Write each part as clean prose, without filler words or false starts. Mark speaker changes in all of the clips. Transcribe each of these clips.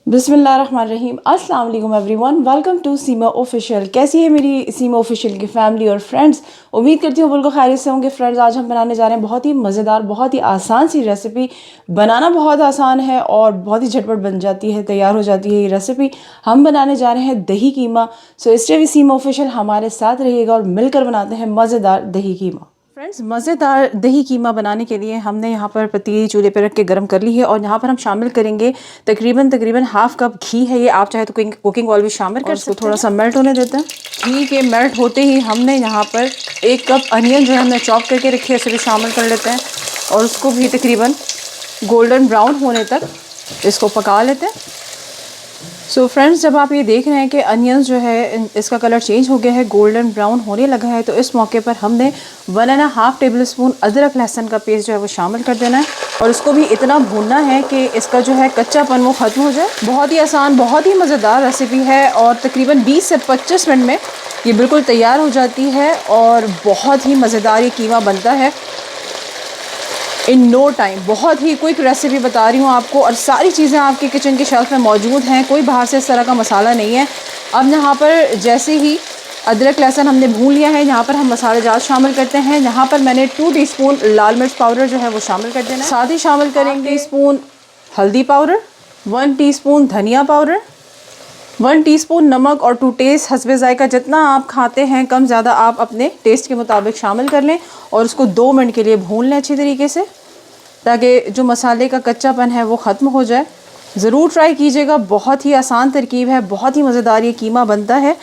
Speaker 1: बिस्मिल्लाहिर्रहमानिर्रहीम। अस्सलाम वालेकुम everyone, welcome to Seema official. कैसी है मेरी सीमा ऑफिशियल की फैमिली और फ्रेंड्स। उम्मीद करती हूँ बिल्कुल खैरियत से होंगे। फ्रेंड्स, आज हम बनाने जा रहे हैं बहुत ही मज़ेदार, बहुत ही आसान सी रेसिपी। बनाना बहुत आसान है और बहुत ही झटपट बन जाती है, तैयार हो जाती है ये रेसिपी। हम बनाने जा रहे हैं दही कीमा। सो इसलिए भी सीमा ऑफिशियल हमारे साथ रहिएगा और मिलकर बनाते हैं मज़ेदार दही कीमा। फ्रेंड्स, मज़ेदार दही कीमा बनाने के लिए हमने यहाँ पर पतीली चूल्हे पर रख के गर्म कर ली है और यहाँ पर हम शामिल करेंगे तकरीबन हाफ कप घी है ये। आप चाहे तो कुकिंग ऑयल भी शामिल कर सकते हैं। थोड़ा सा मेल्ट होने देते हैं। घी के मेल्ट होते ही हमने यहाँ पर 1 कप अनियन जो है हमने चॉप करके रखी है, उसे भी शामिल कर लेते हैं और उसको भी तकरीबन गोल्डन ब्राउन होने तक इसको पका लेते हैं। सो फ्रेंड्स, जब आप ये देख रहे हैं कि अनियंस जो है इसका कलर चेंज हो गया है, गोल्डन ब्राउन होने लगा है, तो इस मौके पर हमने 1.5 टेबल स्पून अदरक लहसुन का पेस्ट जो है वो शामिल कर देना है और उसको भी इतना भूनना है कि इसका जो है कच्चापन वो ख़त्म हो जाए। बहुत ही आसान, बहुत ही मज़ेदार रेसिपी है और तकरीबन 20 से 25 मिनट में ये बिल्कुल तैयार हो जाती है और बहुत ही मज़ेदार ये कीमा बनता है इन नो टाइम। बहुत ही क्विक रेसिपी बता रही हूँ आपको और सारी चीज़ें आपके किचन के शेल्फ में मौजूद हैं। कोई बाहर से इस तरह का मसाला नहीं है। अब यहाँ पर जैसे ही अदरक लहसुन हमने भून लिया है, यहाँ पर हम मसाले जात शामिल करते हैं। यहाँ पर मैंने 2 टीस्पून लाल मिर्च पाउडर जो है वो शामिल कर देना है। साथ ही शामिल करेंगे 1 टीस्पून हल्दी पाउडर, 1 टीस्पून धनिया पाउडर, 1 टीस्पून नमक और टू टेस्ट हस्बे ज़ायका। जितना आप खाते हैं कम ज़्यादा आप अपने टेस्ट के मुताबिक शामिल कर लें और उसको 2 मिनट के लिए भून लें अच्छी तरीके से, ताकि जो मसाले का कच्चापन है वो ख़त्म हो जाए। ज़रूर ट्राई कीजिएगा, बहुत ही आसान तरकीब है, बहुत ही मज़ेदार ये कीमा बनता है।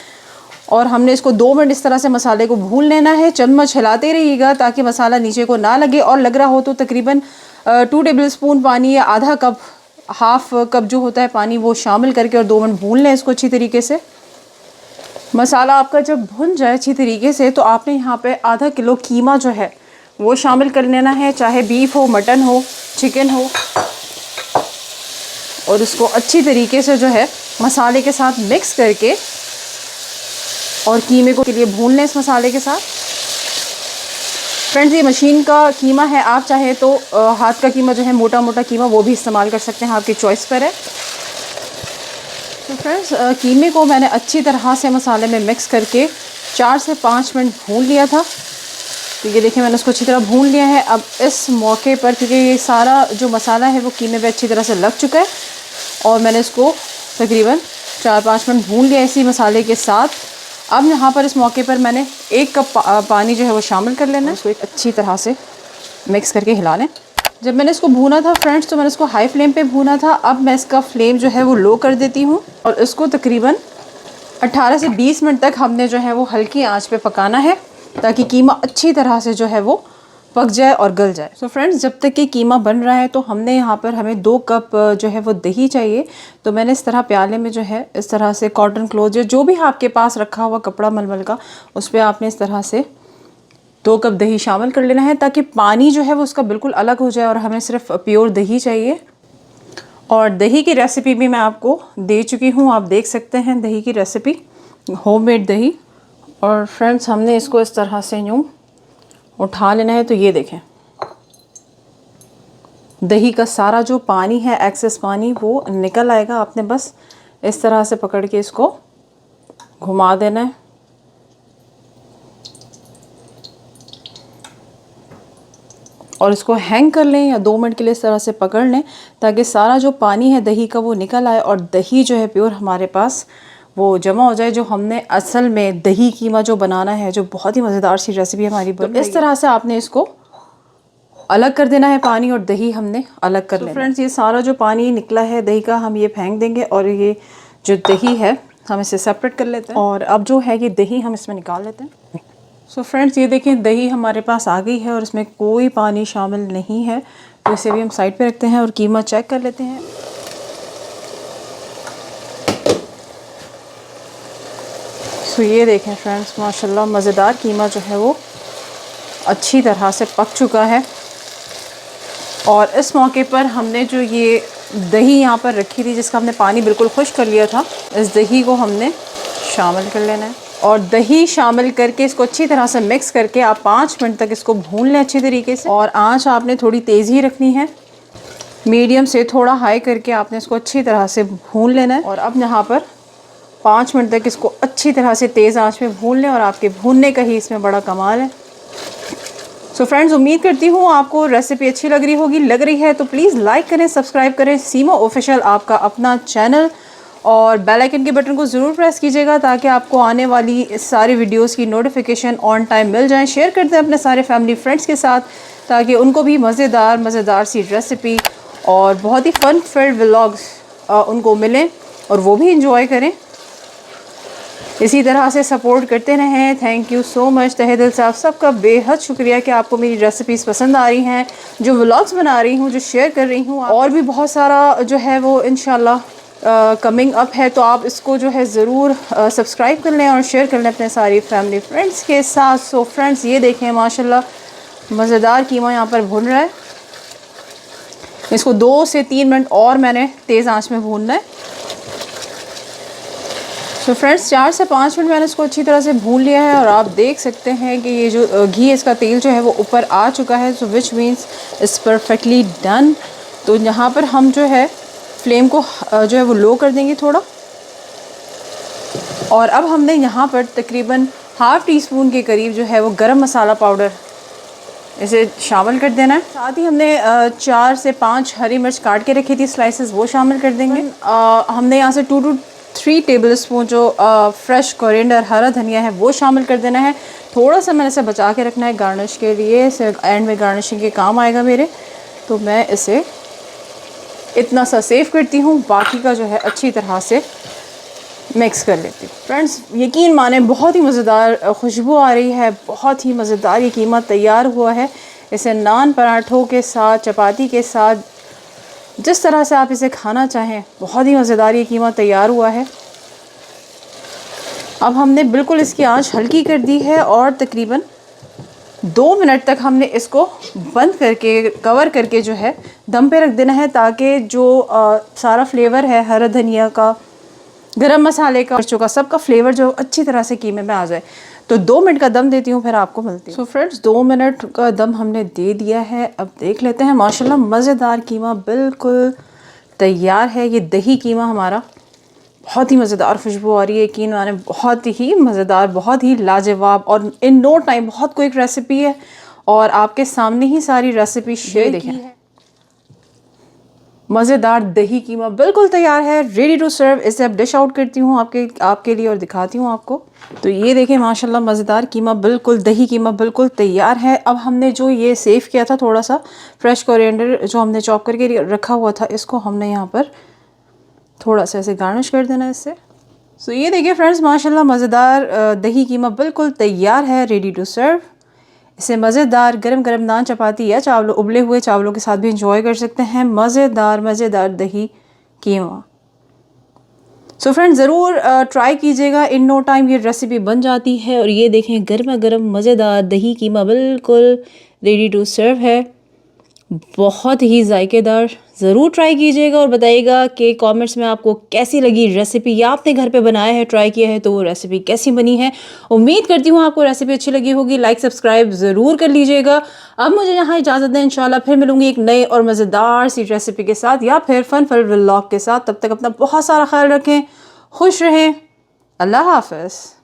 Speaker 1: और हमने इसको 2 मिनट इस तरह से मसाले को भून लेना है। चम्मच हिलाते रहिएगा ताकि मसाला नीचे को ना लगे और लग रहा हो तो तकरीबन 2 टेबल स्पून पानी या आधा कप, हाफ कप जो होता है पानी, वो शामिल करके और 2 मिनट भून लें इसको अच्छी तरीके से। मसाला आपका जब भुन जाए अच्छी तरीके से तो आपने यहाँ पे आधा किलो कीमा जो है वो शामिल कर लेना है, चाहे बीफ हो, मटन हो, चिकन हो, और इसको अच्छी तरीके से जो है मसाले के साथ मिक्स करके और कीमे को के लिए भून लें इस मसाले के साथ। फ्रेंड्स, ये मशीन का कीमा है, आप चाहे तो हाथ का कीमा जो है, मोटा मोटा कीमा, वो भी इस्तेमाल कर सकते हैं, आपकी चॉइस पर है। तो फ्रेंड्स, कीमे को मैंने अच्छी तरह से मसाले में मिक्स करके 4 से 5 मिनट भून लिया था। तो ये देखिए मैंने उसको अच्छी तरह भून लिया है। अब इस मौके पर, क्योंकि ये सारा जो मसाला है वो कीमे पे अच्छी तरह से लग चुका है और मैंने इसको तकरीबन 4-5 मिनट भून लिया इसी मसाले के साथ। अब यहाँ पर इस मौके पर मैंने 1 कप पानी जो है वो शामिल कर लेना है। इसको एक अच्छी तरह से मिक्स करके हिला लें। जब मैंने इसको भूना था फ्रेंड्स, तो मैंने इसको हाई फ्लेम पे भूना था। अब मैं इसका फ्लेम जो है वो लो कर देती हूँ और इसको तकरीबन 18 से 20 मिनट तक हमने जो है वो हल्की आंच पे पकाना है, ताकि कीमा अच्छी तरह से जो है वो पक जाए और गल जाए। सो फ्रेंड्स, जब तक कि कीमा बन रहा है तो हमने यहाँ पर, हमें 2 कप जो है वो दही चाहिए। तो मैंने इस तरह प्याले में जो है इस तरह से कॉटन क्लोथ जो भी आपके पास रखा हुआ कपड़ा मलमल का, उस पर आपने इस तरह से 2 कप दही शामिल कर लेना है, ताकि पानी जो है वो उसका बिल्कुल अलग हो जाए और हमें सिर्फ प्योर दही चाहिए। और दही की रेसिपी भी मैं आपको दे चुकी हूँ, आप देख सकते हैं दही की रेसिपी, होममेड दही। और फ्रेंड्स, हमने इसको इस तरह से यूँ उठा लेना है। तो ये देखें, दही का सारा जो पानी है, एक्सेस पानी, वो निकल आएगा। आपने बस इस तरह से पकड़ के इसको घुमा देना है। और इसको हैंग कर लें या 2 मिनट के लिए इस तरह से पकड़ लें, ताकि सारा जो पानी है दही का वो निकल आए और दही जो है प्योर हमारे पास वो जमा हो जाए, जो हमने असल में दही कीमा जो बनाना है, जो बहुत ही मज़ेदार सी रेसिपी हमारी बन रही है। इस तरह से आपने इसको अलग कर देना है, पानी और दही हमने अलग कर लेना। फ्रेंड्स, ये सारा जो पानी निकला है दही का, हम ये फेंक देंगे और ये जो दही है हम इसे सेपरेट कर लेते हैं। और अब जो है ये दही हम इसमें निकाल लेते हैं। सो फ्रेंड्स, ये देखें दही हमारे पास आ गई है और इसमें कोई पानी शामिल नहीं है। तो इसे भी हम साइड पे रखते हैं और कीमा चेक कर लेते हैं। सो ये देखें फ्रेंड्स, माशाल्लाह मज़ेदार कीमा जो है वो अच्छी तरह से पक चुका है। और इस मौके पर हमने जो ये दही यहाँ पर रखी थी, जिसका हमने पानी बिल्कुल खुश्क कर लिया था, इस दही को हमने शामिल कर लेना है। और दही शामिल करके इसको अच्छी तरह से मिक्स करके आप 5 मिनट तक इसको भून लें अच्छी तरीके से। और आंच आपने थोड़ी तेज़ ही रखनी है, मीडियम से थोड़ा हाई करके आपने इसको अच्छी तरह से भून लेना है। और अब यहाँ पर 5 मिनट तक इसको अच्छी तरह से तेज़ आंच में भून लें और आपके भूनने का ही इसमें बड़ा कमाल है। सो फ्रेंड्स, उम्मीद करती हूँ आपको रेसिपी अच्छी लग रही होगी। लग रही है तो प्लीज़ लाइक करें, सब्सक्राइब करें। सीमा ऑफिशियल आपका अपना चैनल, और बेल आइकन के बटन को ज़रूर प्रेस कीजिएगा ताकि आपको आने वाली सारी वीडियोस की नोटिफिकेशन ऑन टाइम मिल जाएं। शेयर करते हैं अपने सारे फैमिली फ्रेंड्स के साथ ताकि उनको भी मज़ेदार सी रेसिपी और बहुत ही फ़न फिल्ड व्लॉग्स उनको मिलें और वो भी इंजॉय करें। इसी तरह से सपोर्ट करते रहें। थैंक यू सो मच, तहे दिल से आप सबका बेहद शुक्रिया कि आपको मेरी रेसिपीज़ पसंद आ रही हैं, जो व्लॉग्स बना रही हूँ, जो शेयर कर रही हूँ। और भी बहुत सारा जो है वो इंशाल्लाह कमिंग अप है, तो आप इसको जो है ज़रूर सब्सक्राइब कर लें और शेयर कर लें अपने सारी फैमिली फ्रेंड्स के साथ। सो फ्रेंड्स, ये देखें माशाल्लाह मज़ेदार कीमा यहाँ पर भून रहा है। इसको 2 से 3 मिनट और मैंने तेज़ आंच में भूनना है। तो फ्रेंड्स, 4 से 5 मिनट मैंने इसको अच्छी तरह से भून लिया है और आप देख सकते हैं कि ये जो घी, इसका तेल जो है वो ऊपर आ चुका है। So which means it's perfectly done. तो यहाँ पर हम जो है फ्लेम को जो है वो लो कर देंगे थोड़ा। और अब हमने यहाँ पर तकरीबन ½ टीस्पून के करीब जो है वो गरम मसाला पाउडर इसे शामिल कर देना है। साथ ही हमने 4 से 5 हरी मिर्च काट के रखी थी स्लाइसेस, वो शामिल कर देंगे। हमने यहाँ से 2 to 3 टेबल स्पून जो फ्रेश कोरिएंडर, हरा धनिया है, वो शामिल कर देना है। थोड़ा सा मैंने इसे बचा के रखना है गार्निश के लिए, इसे एंड में गार्निशिंग के काम आएगा मेरे। तो मैं इसे इतना सा सेव करती हूँ, बाकी का जो है अच्छी तरह से मिक्स कर लेती हूँ। फ्रेंड्स, यकीन माने बहुत ही मज़ेदार खुशबू आ रही है, बहुत ही मज़ेदार ये कीमा तैयार हुआ है। इसे नान, पराठों के साथ, चपाती के साथ, जिस तरह से आप इसे खाना चाहें, बहुत ही मज़ेदार ये कीमा तैयार हुआ है। अब हमने बिल्कुल इसकी आंच हल्की कर दी है और तकरीबन 2 मिनट तक हमने इसको बंद करके, कवर करके जो है दम पे रख देना है ताकि जो सारा फ्लेवर है हरा धनिया का, गरम मसाले का, मिर्चों का, सबका फ्लेवर जो अच्छी तरह से कीमे में आ जाए। तो 2 मिनट का दम देती हूँ, फिर आपको मिलती हूँ। सो फ्रेंड्स, 2 मिनट का दम हमने दे दिया है। अब देख लेते हैं। माशाल्लाह मज़ेदार कीमा बिल्कुल तैयार है। ये दही कीमा हमारा बहुत ही मज़ेदार खुशबू आ रही है, यकीन माने बहुत ही मज़ेदार, बहुत ही लाजवाब और इन नो टाइम बहुत क्विक रेसिपी है और आपके सामने ही सारी रेसिपी शेयर की है। मज़ेदार दही कीमा बिल्कुल तैयार है, रेडी टू सर्व। इसे अब डिश आउट करती हूँ आपके लिए और दिखाती हूँ आपको। तो ये देखें माशाल्लाह मज़ेदार कीमा बिल्कुल, दही कीमा बिल्कुल तैयार है। अब हमने जो ये सेव किया था थोड़ा सा फ्रेश कोरिएंडर जो हमने चॉप करके रखा हुआ था, इसको हमने यहाँ पर थोड़ा सा ऐसे गार्निश कर देना इससे। सो ये देखिए फ्रेंड्स, माशाल्लाह मज़ेदार दही कीमा बिल्कुल तैयार है, रेडी टू सर्व। इसे मज़ेदार गरम गरम नान, चपाती या चावलों, उबले हुए चावलों के साथ भी इंजॉय कर सकते हैं। मज़ेदार दही कीमा। सो फ्रेंड्स, ज़रूर ट्राई कीजिएगा। इन नो टाइम ये रेसिपी बन जाती है। और ये देखें गर्मा गर्म मज़ेदार दही कीमा बिल्कुल रेडी टू सर्व है, बहुत ही जायकेदार। ज़रूर ट्राई कीजिएगा और बताइएगा कि कमेंट्स में आपको कैसी लगी रेसिपी, या आपने घर पे बनाया है, ट्राई किया है तो वो रेसिपी कैसी बनी है। उम्मीद करती हूँ आपको रेसिपी अच्छी लगी होगी। लाइक सब्सक्राइब ज़रूर कर लीजिएगा। अब मुझे यहाँ इजाज़त दें, इंशाल्लाह फिर मिलूंगी एक नए और मज़ेदार सी रेसिपी के साथ या फिर फन फल व्लॉग के साथ। तब तक अपना बहुत सारा ख्याल रखें, खुश रहें। अल्लाह हाफ़िज़।